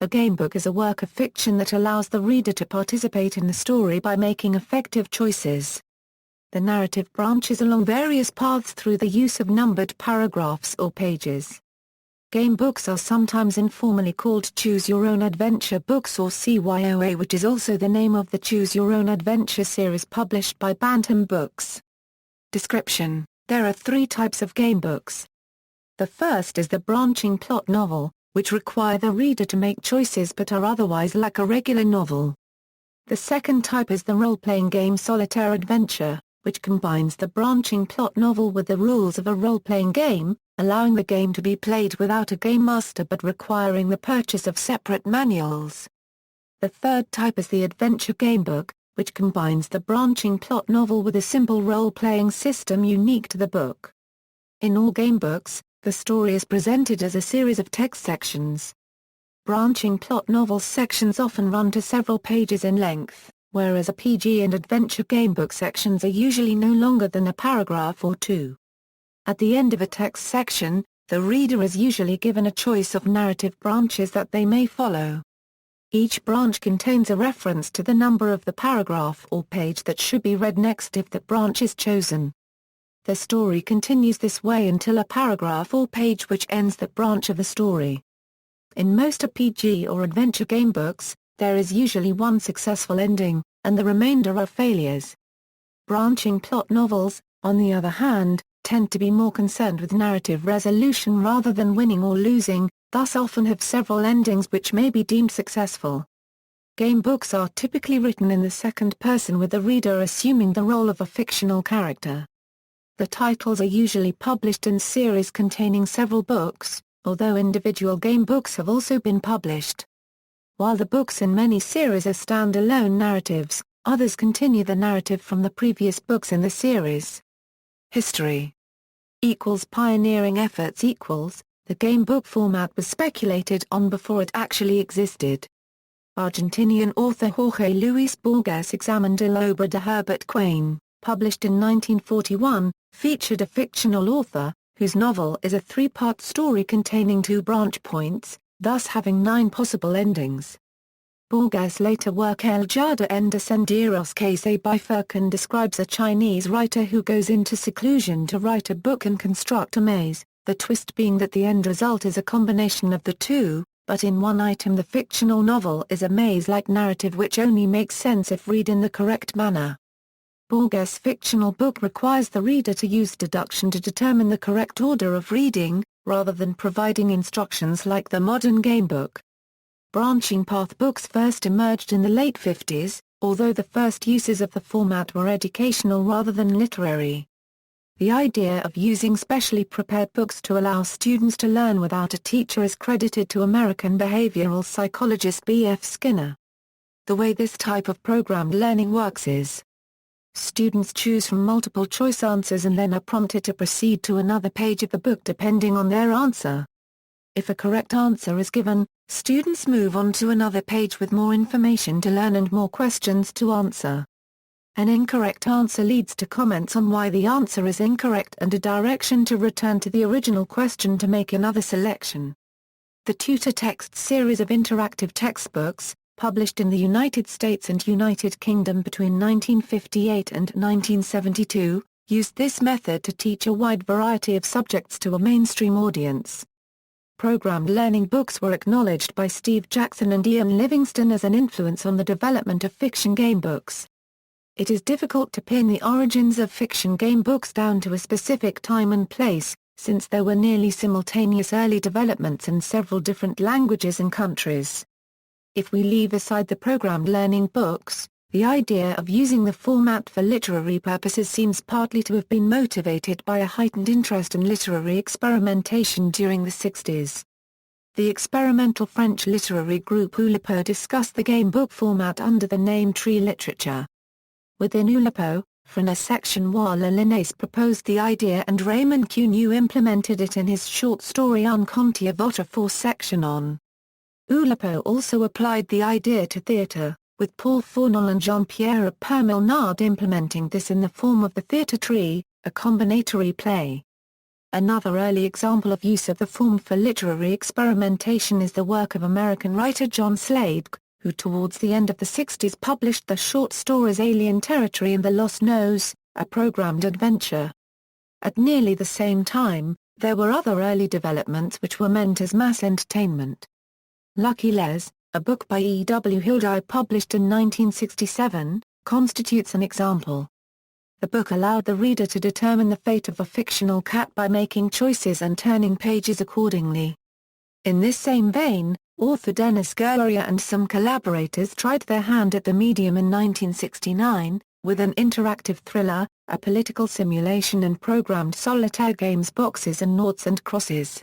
A gamebook is a work of fiction that allows the reader to participate in the story by making effective choices. The narrative branches along various paths through the use of numbered paragraphs or pages. Gamebooks are sometimes informally called Choose Your Own Adventure books or CYOA, which is also the name of the Choose Your Own Adventure series published by Bantam Books. Description: there are three types of gamebooks. The first is the branching plot novel, which require the reader to make choices but are otherwise like a regular novel. The second type is the role-playing game solitaire adventure, which combines the branching plot novel with the rules of a role-playing game, allowing the game to be played without a game master but requiring the purchase of separate manuals. The third type is the adventure gamebook, which combines the branching plot novel with a simple role-playing system unique to the book. In all gamebooks, the story is presented as a series of text sections. Branching plot novel sections often run to several pages in length, whereas a PG and adventure gamebook sections are usually no longer than a paragraph or two. At the end of a text section, the reader is usually given a choice of narrative branches that they may follow. Each branch contains a reference to the number of the paragraph or page that should be read next if that branch is chosen. The story continues this way until a paragraph or page which ends that branch of the story. In most RPG or adventure gamebooks, there is usually one successful ending, and the remainder are failures. Branching plot novels, on the other hand, tend to be more concerned with narrative resolution rather than winning or losing, thus often have several endings which may be deemed successful. Gamebooks are typically written in the second person with the reader assuming the role of a fictional character. The titles are usually published in series containing several books, although individual gamebooks have also been published. While the books in many series are stand-alone narratives, others continue the narrative from the previous books in the series. History pioneering efforts the gamebook format was speculated on before it actually existed. Argentinian author Jorge Luis Borges examined La Obra de Herbert Quain, published in 1941, featured a fictional author, whose novel is a three-part story containing two branch points, thus having 9 possible endings. Borges' later work El Jardín en Descenderos que se bifurcan describes a Chinese writer who goes into seclusion to write a book and construct a maze, the twist being that the end result is a combination of the two, but in one item the fictional novel is a maze-like narrative which only makes sense if read in the correct manner. Borges' fictional book requires the reader to use deduction to determine the correct order of reading, rather than providing instructions like the modern gamebook. Branching path books first emerged in the late 50s, although the first uses of the format were educational rather than literary. The idea of using specially prepared books to allow students to learn without a teacher is credited to American behavioral psychologist B.F. Skinner. The way this type of programmed learning works is, students choose from multiple choice answers and then are prompted to proceed to another page of the book depending on their answer. If a correct answer is given, students move on to another page with more information to learn and more questions to answer. An incorrect answer leads to comments on why the answer is incorrect and a direction to return to the original question to make another selection. The Tutor Text series of interactive textbooks, published in the United States and United Kingdom between 1958 and 1972, used this method to teach a wide variety of subjects to a mainstream audience. Programmed learning books were acknowledged by Steve Jackson and Ian Livingstone as an influence on the development of fiction gamebooks. It is difficult to pin the origins of fiction gamebooks down to a specific time and place, since there were nearly simultaneous early developments in several different languages and countries. If we leave aside the programmed learning books, the idea of using the format for literary purposes seems partly to have been motivated by a heightened interest in literary experimentation during the 60s. The experimental French literary group Oulipo discussed the gamebook format under the name Tree Literature. Within Oulipo, French section Wa la Linnaeus proposed the idea and Raymond Queneau implemented it in his short story Un conte à votre for section on. Oulipo also applied the idea to theatre, with Paul Fournol and Jean-Pierre Permelnard implementing this in the form of the Theatre Tree, a combinatory play. Another early example of use of the form for literary experimentation is the work of American writer John Slade, who towards the end of the 60s published the short stories Alien Territory and The Lost Nose, a programmed adventure. At nearly the same time, there were other early developments which were meant as mass entertainment. Lucky Les, a book by E. W. Hildy published in 1967, constitutes an example. The book allowed the reader to determine the fate of a fictional cat by making choices and turning pages accordingly. In this same vein, author Dennis Guerrier and some collaborators tried their hand at the medium in 1969, with an interactive thriller, a political simulation and programmed solitaire games Boxes and Noughts and Crosses.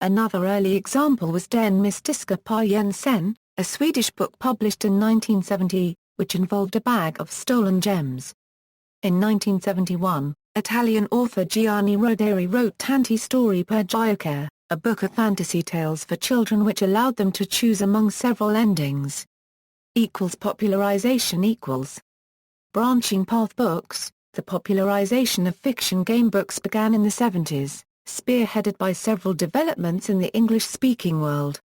Another early example was Den Mystiska par Jensen, a Swedish book published in 1970, which involved a bag of stolen gems. In 1971, Italian author Gianni Rodari wrote Tanti Storie per Giocare, a book of fantasy tales for children which allowed them to choose among several endings. Popularization equals. Branching path books. The popularization of fiction gamebooks began in the 70s, spearheaded by several developments in the English-speaking world.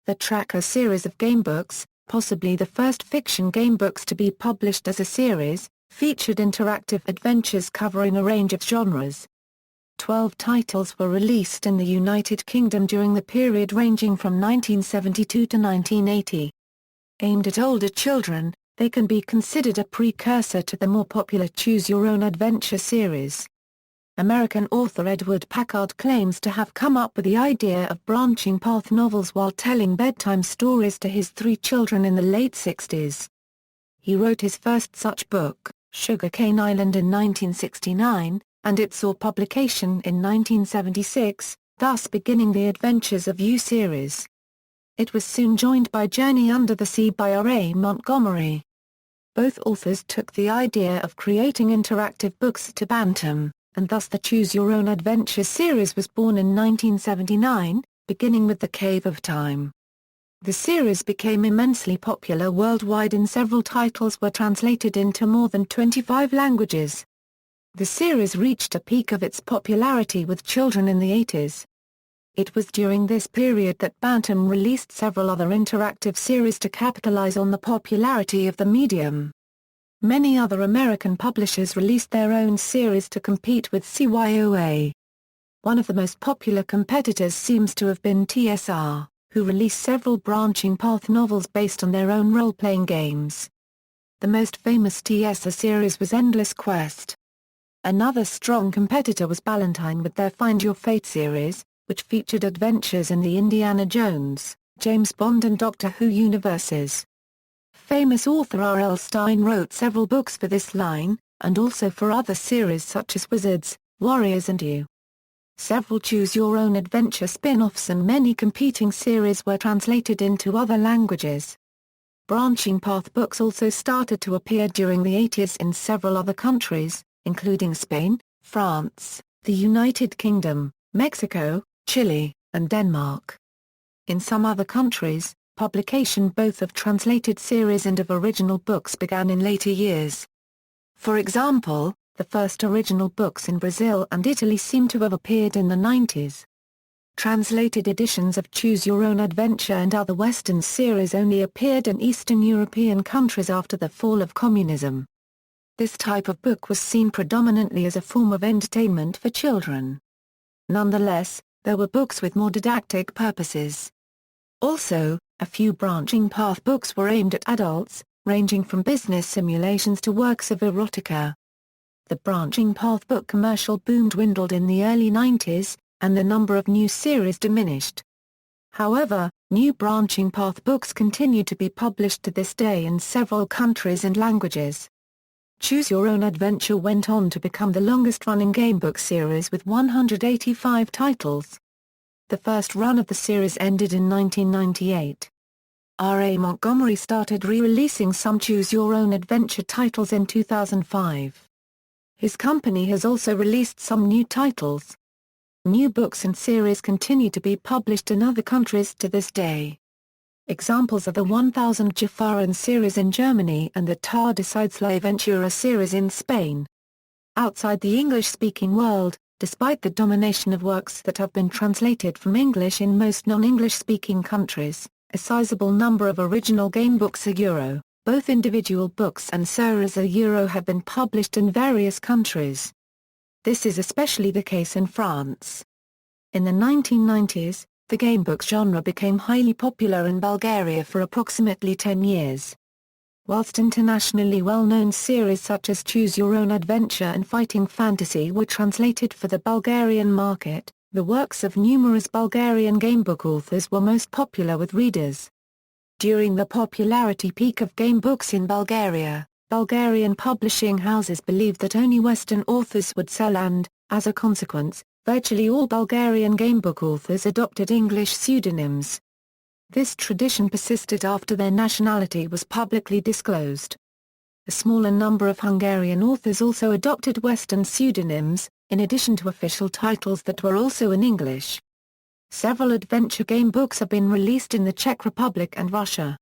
The Tracker series of gamebooks, possibly the first fiction gamebooks to be published as a series, featured interactive adventures covering a range of genres. 12 titles were released in the United Kingdom during the period ranging from 1972 to 1980. Aimed at older children, they can be considered a precursor to the more popular Choose Your Own Adventure series. American author Edward Packard claims to have come up with the idea of branching path novels while telling bedtime stories to his 3 children in the late 60s. He wrote his first such book, Sugar Cane Island, in 1969, and it saw publication in 1976, thus beginning the Adventures of You series. It was soon joined by Journey Under the Sea by R.A. Montgomery. Both authors took the idea of creating interactive books to Bantam, and thus the Choose Your Own Adventure series was born in 1979, beginning with The Cave of Time. The series became immensely popular worldwide and several titles were translated into more than 25 languages. The series reached a peak of its popularity with children in the 80s. It was during this period that Bantam released several other interactive series to capitalize on the popularity of the medium. Many other American publishers released their own series to compete with CYOA. One of the most popular competitors seems to have been TSR, who released several branching path novels based on their own role-playing games. The most famous TSR series was Endless Quest. Another strong competitor was Ballantine with their Find Your Fate series, which featured adventures in the Indiana Jones, James Bond and Doctor Who universes. Famous author R.L. Stine wrote several books for this line, and also for other series such as Wizards, Warriors and You. Several Choose Your Own Adventure spin-offs and many competing series were translated into other languages. Branching path books also started to appear during the 80s in several other countries, including Spain, France, the United Kingdom, Mexico, Chile, and Denmark. In some other countries, publication both of translated series and of original books began in later years. For example, the first original books in Brazil and Italy seem to have appeared in the 90s. Translated editions of Choose Your Own Adventure and other Western series only appeared in Eastern European countries after the fall of communism. This type of book was seen predominantly as a form of entertainment for children. Nonetheless, there were books with more didactic purposes. Also, a few branching path books were aimed at adults, ranging from business simulations to works of erotica. The branching path book commercial boom dwindled in the early 90s, and the number of new series diminished. However, new branching path books continue to be published to this day in several countries and languages. Choose Your Own Adventure went on to become the longest-running gamebook series with 185 titles. The first run of the series ended in 1998. R.A. Montgomery started re-releasing some Choose Your Own Adventure titles in 2005. His company has also released some new titles. New books and series continue to be published in other countries to this day. Examples are the 1000 Jafaran series in Germany and the Tar Decides La Aventura series in Spain. Outside the English-speaking world, Despite the domination of works that have been translated from English in most non-English speaking countries, a sizable number of original gamebooks are Euro. Both individual books and series are Euro have been published in various countries. This is especially the case in France. In the 1990s, the gamebooks genre became highly popular in Bulgaria for approximately 10 years. Whilst internationally well-known series such as Choose Your Own Adventure and Fighting Fantasy were translated for the Bulgarian market, the works of numerous Bulgarian gamebook authors were most popular with readers. During the popularity peak of gamebooks in Bulgaria, Bulgarian publishing houses believed that only Western authors would sell and, as a consequence, virtually all Bulgarian gamebook authors adopted English pseudonyms. This tradition persisted after their nationality was publicly disclosed. A smaller number of Hungarian authors also adopted Western pseudonyms, in addition to official titles that were also in English. Several adventure game books have been released in the Czech Republic and Russia.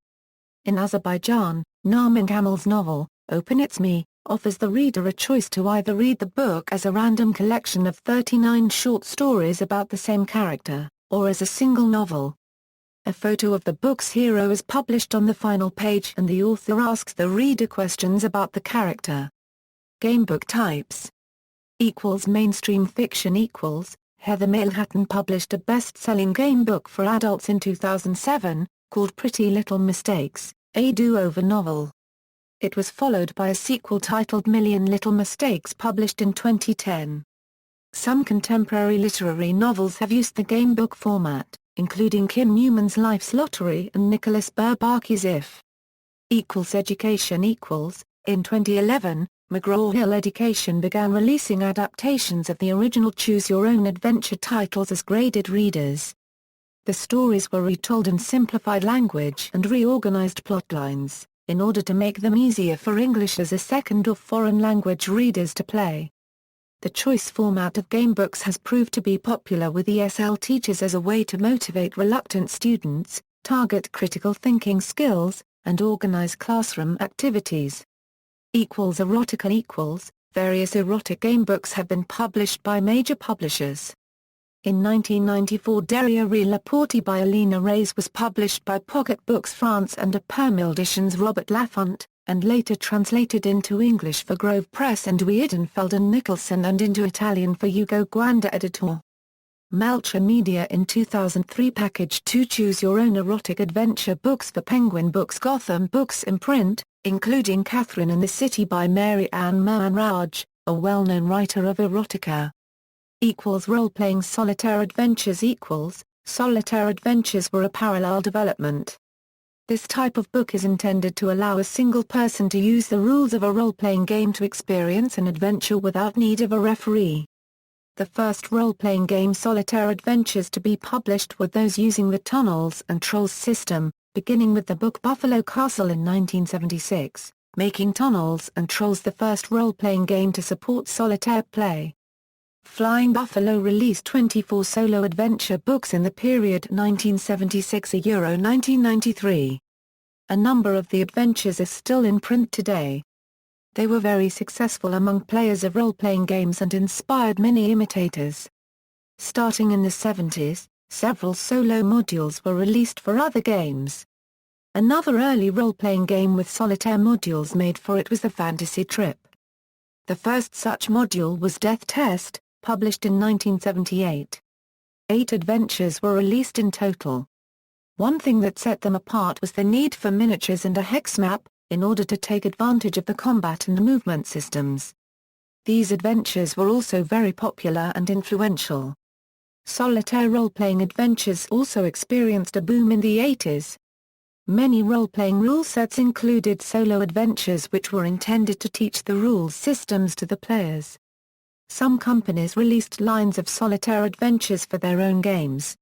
In Azerbaijan, Narman Kamal's novel, Open It's Me, offers the reader a choice to either read the book as a random collection of 39 short stories about the same character, or as a single novel. A photo of the book's hero is published on the final page and the author asks the reader questions about the character. Gamebook types. Mainstream fiction. Heather Mailhatton published a best-selling gamebook for adults in 2007, called Pretty Little Mistakes, a do-over novel. It was followed by a sequel titled Million Little Mistakes published in 2010. Some contemporary literary novels have used the gamebook format, including Kim Newman's Life's Lottery and Nicholas Bourbaki's If. Education. In 2011, McGraw-Hill Education began releasing adaptations of the original Choose Your Own Adventure titles as graded readers. The stories were retold in simplified language and reorganized plotlines, in order to make them easier for English as a second or foreign language readers to play. The choice format of gamebooks has proved to be popular with ESL teachers as a way to motivate reluctant students, target critical thinking skills, and organize classroom activities. Erotica. Various erotic gamebooks have been published by major publishers. In 1994, Derrière la Porte by Alina Reyes was published by Pocket Books France under Permildition's Robert Laffont, and later translated into English for Grove Press and Weidenfeld and Nicholson and into Italian for Ugo Guanda Editor. Melcher Media in 2003 packaged 2 Choose Your Own Erotic Adventure books for Penguin Books Gotham Books imprint, including Catherine and the City by Mary Ann Mohan Raj, a well-known writer of erotica. Role-playing solitaire adventures. Solitaire adventures were a parallel development. This type of book is intended to allow a single person to use the rules of a role-playing game to experience an adventure without need of a referee. The first role-playing game Solitaire Adventures to be published were those using the Tunnels and Trolls system, beginning with the book Buffalo Castle in 1976, making Tunnels and Trolls the first role-playing game to support solitaire play. Flying Buffalo released 24 solo adventure books in the period 1976–1993. A number of the adventures are still in print today. They were very successful among players of role-playing games and inspired many imitators. Starting in the 70s, several solo modules were released for other games. Another early role-playing game with solitaire modules made for it was the Fantasy Trip. The first such module was Death Test, published in 1978. 8 adventures were released in total. One thing that set them apart was the need for miniatures and a hex map, in order to take advantage of the combat and movement systems. These adventures were also very popular and influential. Solitaire role-playing adventures also experienced a boom in the 80s. Many role-playing rule sets included solo adventures which were intended to teach the rules systems to the players. Some companies released lines of solitaire adventures for their own games.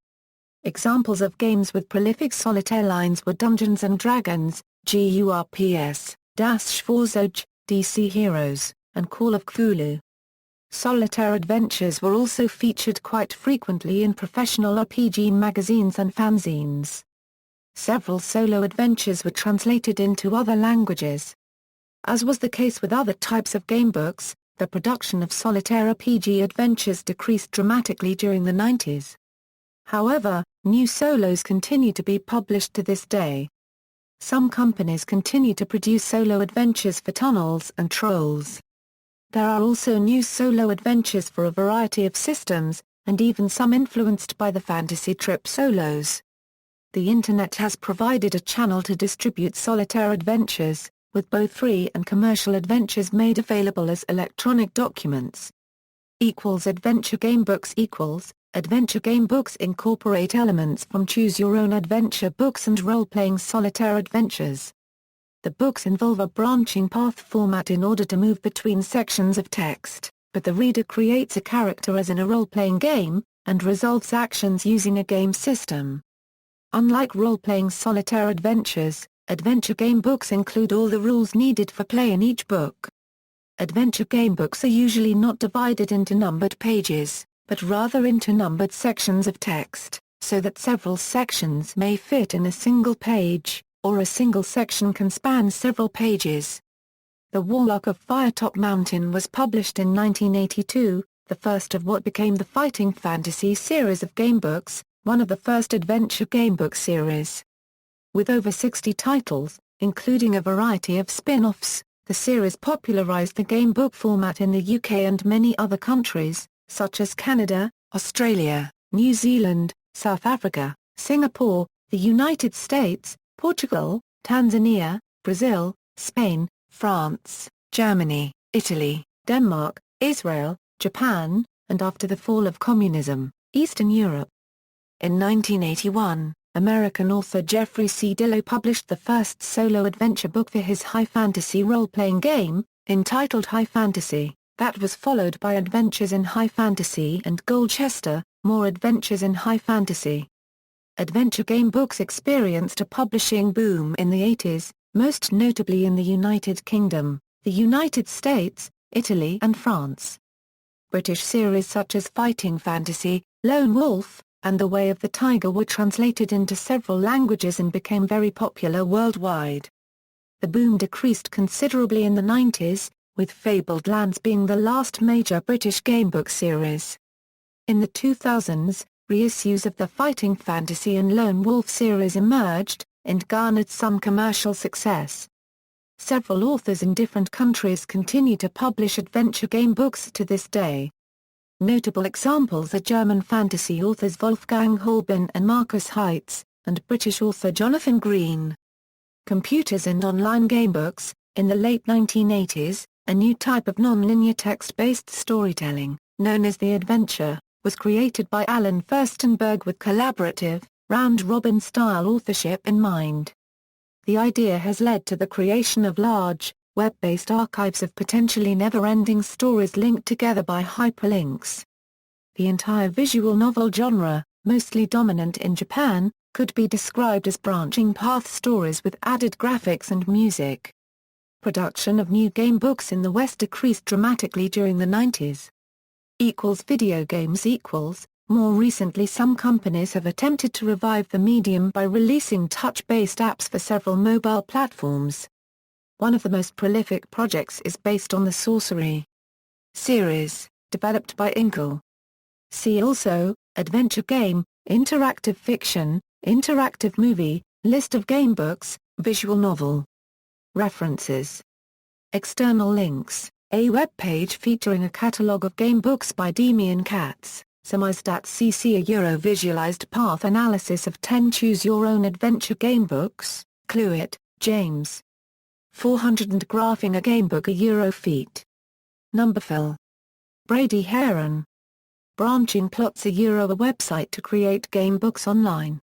Examples of games with prolific solitaire lines were Dungeons & Dragons, GURPS, Das Schwarzauge, DC Heroes, and Call of Cthulhu. Solitaire adventures were also featured quite frequently in professional RPG magazines and fanzines. Several solo adventures were translated into other languages. As was the case with other types of gamebooks, the production of solitaire RPG adventures decreased dramatically during the 90s. However, new solos continue to be published to this day. Some companies continue to produce solo adventures for Tunnels and Trolls. There are also new solo adventures for a variety of systems, and even some influenced by the Fantasy Trip solos. The Internet has provided a channel to distribute solitaire adventures, with both free and commercial adventures made available as electronic documents. Adventure Gamebooks Adventure Gamebooks incorporate elements from choose-your-own-adventure books and role-playing solitaire adventures. The books involve a branching path format in order to move between sections of text, but the reader creates a character as in a role-playing game, and resolves actions using a game system. Unlike role-playing solitaire adventures, Adventure Gamebooks include all the rules needed for play in each book. Adventure Gamebooks are usually not divided into numbered pages, but rather into numbered sections of text, so that several sections may fit in a single page, or a single section can span several pages. The Warlock of Firetop Mountain was published in 1982, the first of what became the Fighting Fantasy series of gamebooks, one of the first adventure gamebook series. With over 60 titles, including a variety of spin-offs, the series popularized the gamebook format in the UK and many other countries, such as Canada, Australia, New Zealand, South Africa, Singapore, the United States, Portugal, Tanzania, Brazil, Spain, France, Germany, Italy, Denmark, Israel, Japan, and after the fall of communism, Eastern Europe. In 1981, American author Jeffrey C. Dillow published the first solo adventure book for his high fantasy role-playing game, entitled High Fantasy, that was followed by Adventures in High Fantasy and Golchester, More Adventures in High Fantasy. Adventure Gamebooks experienced a publishing boom in the 80s, most notably in the United Kingdom, the United States, Italy and France. British series such as Fighting Fantasy, Lone Wolf, and The Way of the Tiger were translated into several languages and became very popular worldwide. The boom decreased considerably in the 90s, with Fabled Lands being the last major British gamebook series. In the 2000s, reissues of the Fighting Fantasy and Lone Wolf series emerged, and garnered some commercial success. Several authors in different countries continue to publish adventure gamebooks to this day. Notable examples are German fantasy authors Wolfgang Holbein and Marcus Heitz, and British author Jonathan Green. Computers and online gamebooks. In the late 1980s, a new type of non-linear text-based storytelling, known as the adventure, was created by Alan Furstenberg with collaborative, round-robin-style authorship in mind. The idea has led to the creation of large, web-based archives of potentially never-ending stories linked together by hyperlinks. The entire visual novel genre, mostly dominant in Japan, could be described as branching path stories with added graphics and music. Production of new gamebooks in the West decreased dramatically during the 90s. Video games. More recently some companies have attempted to revive the medium by releasing touch-based apps for several mobile platforms. One of the most prolific projects is based on the Sorcery series, developed by Inkle. See also, Adventure Game, Interactive Fiction, Interactive Movie, List of Gamebooks, Visual Novel. References. External links, a web page featuring a catalogue of gamebooks by Demian Katz, Semistats.cc. A Euro-visualized path analysis of 10 choose-your-own-adventure gamebooks, Cluett, James. 400 and Graphing a Gamebook. A Eurofeat. Numberphil. Brady Heron. Branching Plots. A website to create gamebooks online.